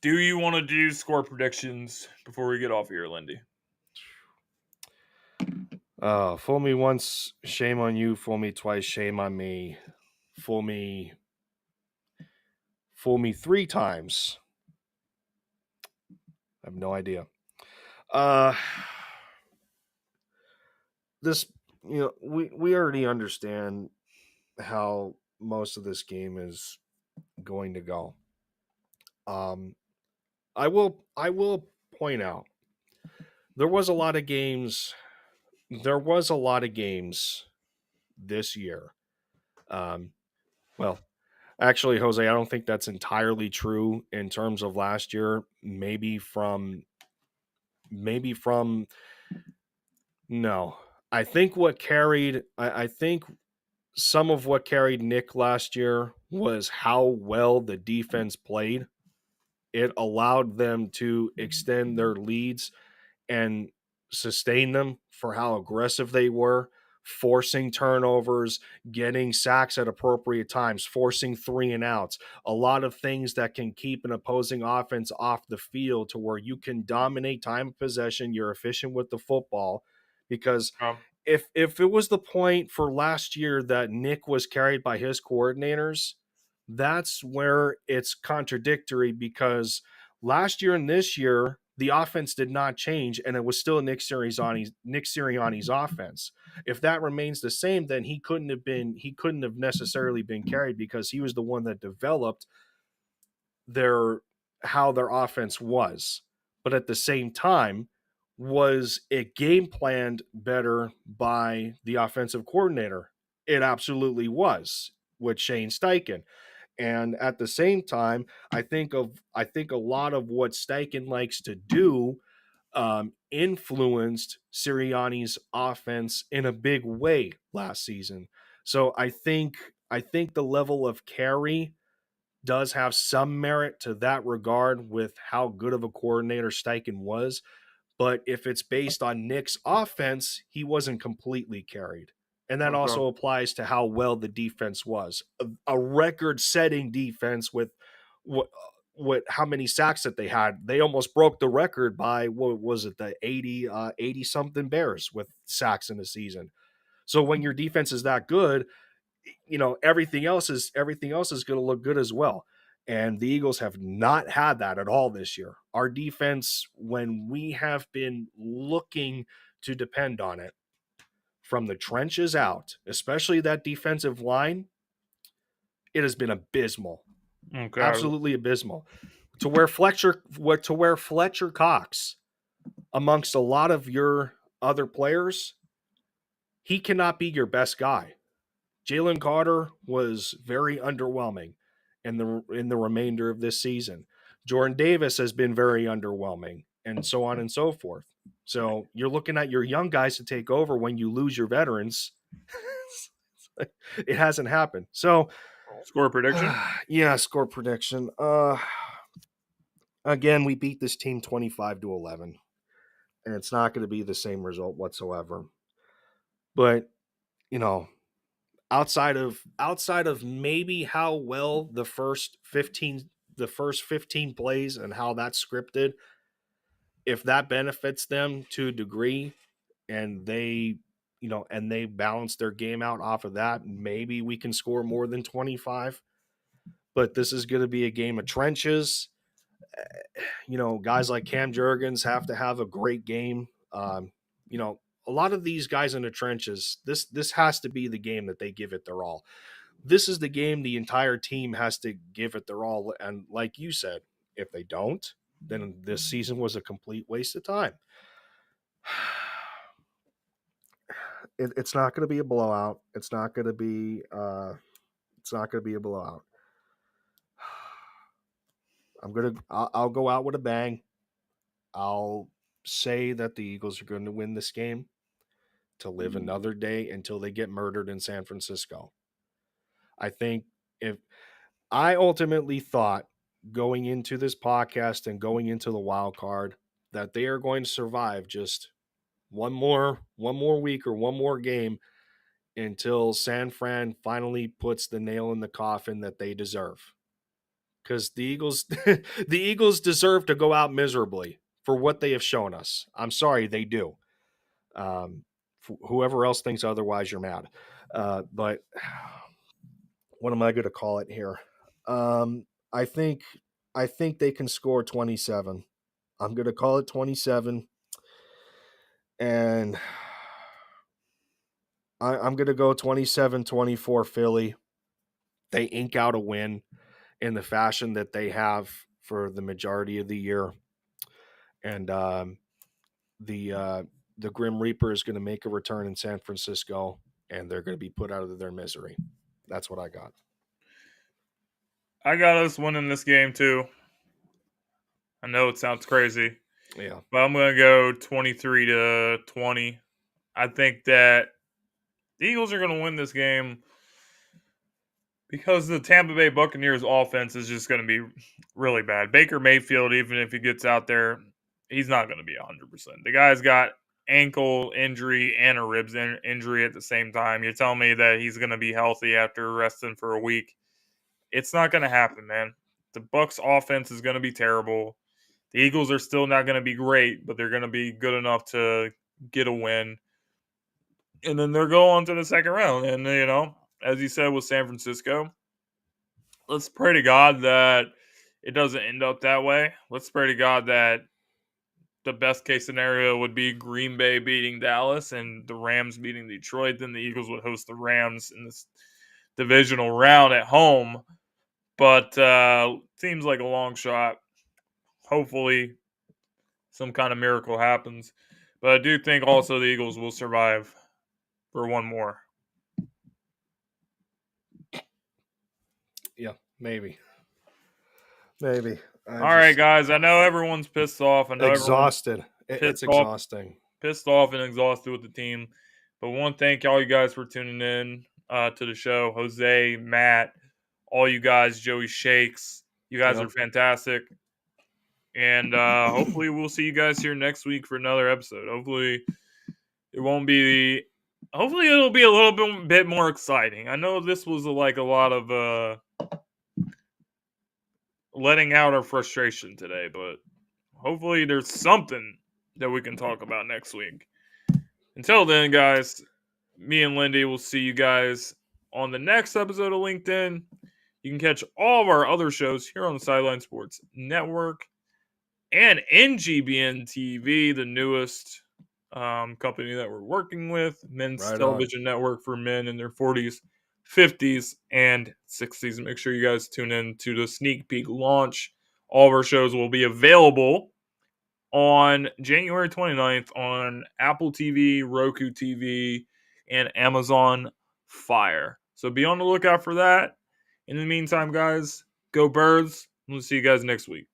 Do you want to do score predictions before we get off here, Lindy? Fool me once, shame on you. Fool me twice, shame on me. Fool me, fool me three times. I have no idea. Uh, this, we already understand how most of this game is going to go. Um, I will point out there was a lot of games. There was a lot of games this year. Um, well, actually, Jose, I don't think that's entirely true in terms of last year. Maybe from no. I think some of what carried Nick last year was how well the defense played. It allowed them to extend their leads and sustain them for how aggressive they were, forcing turnovers, getting sacks at appropriate times, forcing three and outs, a lot of things that can keep an opposing offense off the field to where you can dominate time of possession, you're efficient with the football. Because Um, if it was the point for last year that Nick was carried by his coordinators, that's where it's contradictory, because last year and this year, the offense did not change, and it was still Nick Sirianni's offense. If that remains the same, then he couldn't have necessarily been carried, because he was the one that developed their how their offense was. But at the same time, was it game planned better by the offensive coordinator? It absolutely was, with Shane Steichen. And at the same time, I think a lot of what Steichen likes to do influenced Sirianni's offense in a big way last season. So I think the level of carry does have some merit to that regard, with how good of a coordinator Steichen was. But if it's based on Nick's offense, he wasn't completely carried. And that Okay. also applies to how well the defense was. A record-setting defense with what how many sacks that they had. They almost broke the record by, what was it, the 80 something Bears with sacks in the season. So when your defense is that good, everything else is going to look good as well. And the Eagles have not had that at all this year. Our defense, when we have been looking to depend on it from the trenches out, especially that defensive line, it has been abysmal. Okay. Absolutely abysmal. To where Fletcher Cox, amongst a lot of your other players, he cannot be your best guy. Jalen Carter was very underwhelming in the remainder of this season. Jordan Davis has been very underwhelming, and so on and so forth. So you're looking at your young guys to take over when you lose your veterans. It hasn't happened. So Score prediction? yeah, score prediction. Again, we beat this team 25-11, and it's not going to be the same result whatsoever. But, you know, outside of maybe how well the first 15 plays and how that's scripted, if that benefits them to a degree, and they balance their game out off of that, maybe we can score more than 25. But this is going to be a game of trenches. Guys like Cam Jurgens have to have a great game. A lot of these guys in the trenches, this has to be the game that they give it their all. This is the game the entire team has to give it their all. And like you said, if they don't, then this season was a complete waste of time. It's not going to be a blowout. It's not going to be. It's not going to be a blowout. I'll go out with a bang. I'll say that the Eagles are going to win this game to live another day until they get murdered in San Francisco. I think if I ultimately thought, going into this podcast and going into the wild card, that they are going to survive just one more week or one more game until San Fran finally puts the nail in the coffin that they deserve. Because the Eagles the Eagles deserve to go out miserably for what they have shown us. I'm sorry, they do. Whoever else thinks otherwise, you're mad. But what am I going to call it here? I think they can score 27. I'm going to call it 27, and I'm going to go 27-24 Philly. They ink out a win in the fashion that they have for the majority of the year, and the Grim Reaper is going to make a return in San Francisco, and they're going to be put out of their misery. That's what I got. I got us winning this game too. I know it sounds crazy, Yeah. but I'm going to go 23-20. I think that the Eagles are going to win this game because the Tampa Bay Buccaneers offense is just going to be really bad. Baker Mayfield, even if he gets out there, he's not going to be 100%. The guy's got ankle injury and a ribs injury at the same time. You're telling me that he's going to be healthy after resting for a week? It's not going to happen, man. The Bucs offense is going to be terrible. The Eagles are still not going to be great, but they're going to be good enough to get a win. And then they'll go on to the second round. And, as you said with San Francisco, let's pray to God that it doesn't end up that way. Let's pray to God that the best case scenario would be Green Bay beating Dallas and the Rams beating Detroit. Then the Eagles would host the Rams in this divisional round at home. But seems like a long shot. Hopefully, some kind of miracle happens. But I do think also the Eagles will survive for one more. Yeah, maybe. Maybe. All right, guys. I know everyone's pissed off. I know exhausted. It's exhausting. Pissed off and exhausted with the team. But I want to thank all you guys for tuning in to the show. Jose, Matt, all you guys, Joey Shakes. You guys are fantastic. And hopefully we'll see you guys here next week for another episode. Hopefully it'll be a little bit more exciting. I know this was like a lot of letting out our frustration today, but hopefully there's something that we can talk about next week. Until then, guys, me and Lindy will see you guys on the next episode of LinkedIn. You can catch all of our other shows here on the Sideline Sports Network and NGBN TV, the newest company that we're working with, men's television network for men in their 40s, 50s, and 60s. Make sure you guys tune in to the sneak peek launch. All of our shows will be available on January 29th on Apple TV, Roku TV, and Amazon Fire. So be on the lookout for that. In the meantime, guys, go Birds. We'll see you guys next week.